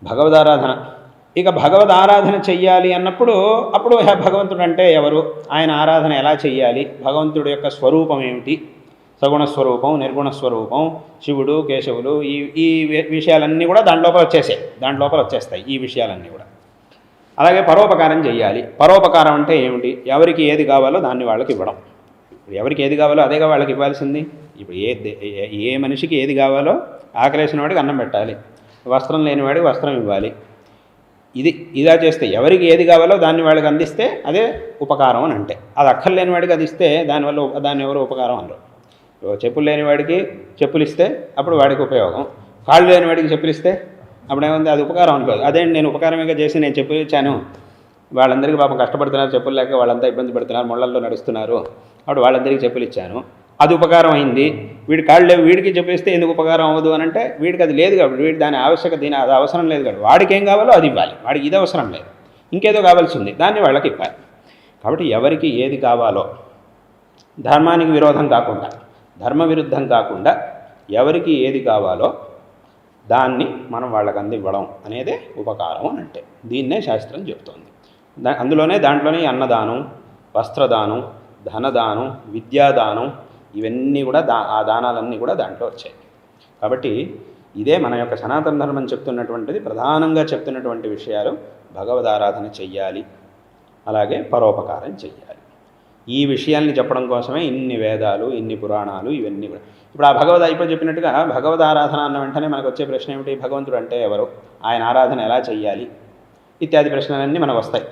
భగవదారాధన. ఇక భగవదారాధన చెయ్యాలి అన్నప్పుడు అప్పుడు భగవంతుడు అంటే ఎవరు, ఆయన ఆరాధన ఎలా చెయ్యాలి, భగవంతుడి యొక్క స్వరూపం ఏమిటి, సగుణ స్వరూపం, నిర్గుణ స్వరూపం, శివుడు, కేశవులు, ఈ విషయాలన్నీ కూడా దాంట్లో వచ్చేస్తాయి ఈ విషయాలన్నీ కూడా. అలాగే పరోపకారం చెయ్యాలి. పరోపకారం అంటే ఏమిటి, ఎవరికి ఏది కావాలో దాన్ని వాళ్ళకి ఇవ్వడం. ఇప్పుడు ఎవరికి ఏది కావాలో అదేగా వాళ్ళకి ఇవ్వాల్సింది. ఇప్పుడు ఏ మనిషికి ఏది కావాలో, ఆకలేసిన వాడికి అన్నం పెట్టాలి, వస్త్రం లేనివాడికి వస్త్రం ఇవ్వాలి. ఇలా చేస్తే ఎవరికి ఏది కావాలో దాన్ని వాళ్ళకి అందిస్తే అదే ఉపకారం అని అంటే. అది అక్కర్లేని వాడికి అది ఇస్తే దాన్ని ఎవరు ఉపకారం అనరు. చెప్పులు లేని వాడికి చెప్పులు ఇస్తే అప్పుడు వాడికి ఉపయోగం, కాళ్ళు లేని వాడికి చెప్పులు ఇస్తే అప్పుడు ఏముంది, అది ఉపకారం అనుకోదు. అదే నేను ఉపకారమేగా చేసి నేను చెప్పులు ఇచ్చాను, వాళ్ళందరికీ పాపం కష్టపడుతున్నారు, చెప్పులు లేక వాళ్ళంతా ఇబ్బంది పడుతున్నారు, ముళ్ళల్లో నడుస్తున్నారు, అప్పుడు వాళ్ళందరికీ చెప్పులు ఇచ్చాను, అది ఉపకారం అయింది. వీడి కాళ్ళు లేవు, వీడికి చెప్పేస్తే ఎందుకు ఉపకారం అవ్వదు అని అంటే వీడికి అది లేదు కాబట్టి, వీడి దాని ఆవశ్యకత అది అవసరం లేదు కాబట్టి వాడికి ఏం కావాలో అది ఇవ్వాలి, వాడికి ఇది అవసరం లేదు, ఇంకేదో కావాల్సి ఉంది దాన్ని వాళ్ళకి ఇవ్వాలి. కాబట్టి ఎవరికి ఏది కావాలో, ధర్మానికి విరోధం కాకుండా, ధర్మ విరుద్ధం కాకుండా ఎవరికి ఏది కావాలో దాన్ని మనం వాళ్ళకి అందివ్వడం అనేదే ఉపకారం అని అంటే. దీన్నే శాస్త్రం చెప్తోంది. దాంట్లోనే అన్నదానం, వస్త్రదానం, ధనదానం, విద్యాదానం, ఇవన్నీ కూడా ఆ దానాలన్నీ కూడా దాంట్లో వచ్చాయి. కాబట్టి ఇదే మన యొక్క సనాతన ధర్మం చెప్తున్నటువంటిది, ప్రధానంగా చెప్తున్నటువంటి విషయాలు. భగవదారాధన చెయ్యాలి, అలాగే పరోపకారం చెయ్యాలి. ఈ విషయాల్ని చెప్పడం కోసమే ఇన్ని వేదాలు, ఇన్ని పురాణాలు, ఇవన్నీ కూడా. ఇప్పుడు ఇప్పుడు చెప్పినట్టుగా భగవదారాధన అన్న వెంటనే మనకు వచ్చే ప్రశ్న ఏమిటి, భగవంతుడు అంటే ఎవరు, ఆయన ఆరాధన ఎలా చెయ్యాలి ఇత్యాది ప్రశ్నలన్నీ మనకు వస్తాయి.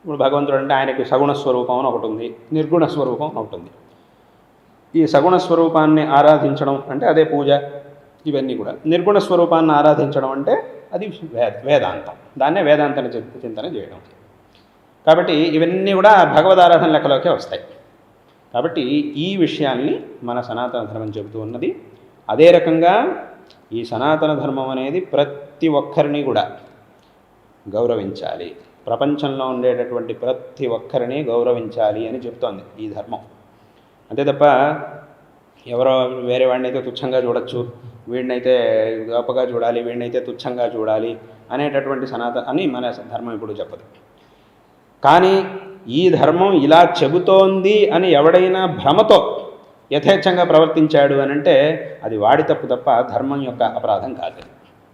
ఇప్పుడు భగవంతుడు అంటే ఆయనకి సగుణ స్వరూపం అని ఒకటి ఉంది, నిర్గుణ స్వరూపం అని ఒకటి ఉంది. ఈ సగుణ స్వరూపాన్ని ఆరాధించడం అంటే అదే పూజ, ఇవన్నీ కూడా. నిర్గుణ స్వరూపాన్ని ఆరాధించడం అంటే అది వేదాంతం, దాన్నే వేదాంతాన్ని చింతన చేయడం. కాబట్టి ఇవన్నీ కూడా భగవదారాధన లెక్కలోకే వస్తాయి. కాబట్టి ఈ విషయాల్ని మన సనాతన ధర్మం చెబుతూ ఉన్నది. అదే రకంగా ఈ సనాతన ధర్మం అనేది ప్రతి ఒక్కరిని కూడా గౌరవించాలి, ప్రపంచంలో ఉండేటటువంటి ప్రతి ఒక్కరిని గౌరవించాలి అని చెప్తోంది ఈ ధర్మం. అంతే తప్ప ఎవరో వేరే వాడిని అయితే తుచ్చంగా చూడొచ్చు, వీడినైతే గొప్పగా చూడాలి, వీడినైతే తుచ్చంగా చూడాలి అనేటటువంటి అని మన ధర్మం ఇప్పుడు చెప్పదు. కానీ ఈ ధర్మం ఇలా చెబుతోంది అని ఎవడైనా భ్రమతో యథేచ్ఛంగా ప్రవర్తించాడు అని అంటే అది వాడి తప్పు తప్ప ధర్మం యొక్క అపరాధం కాదు.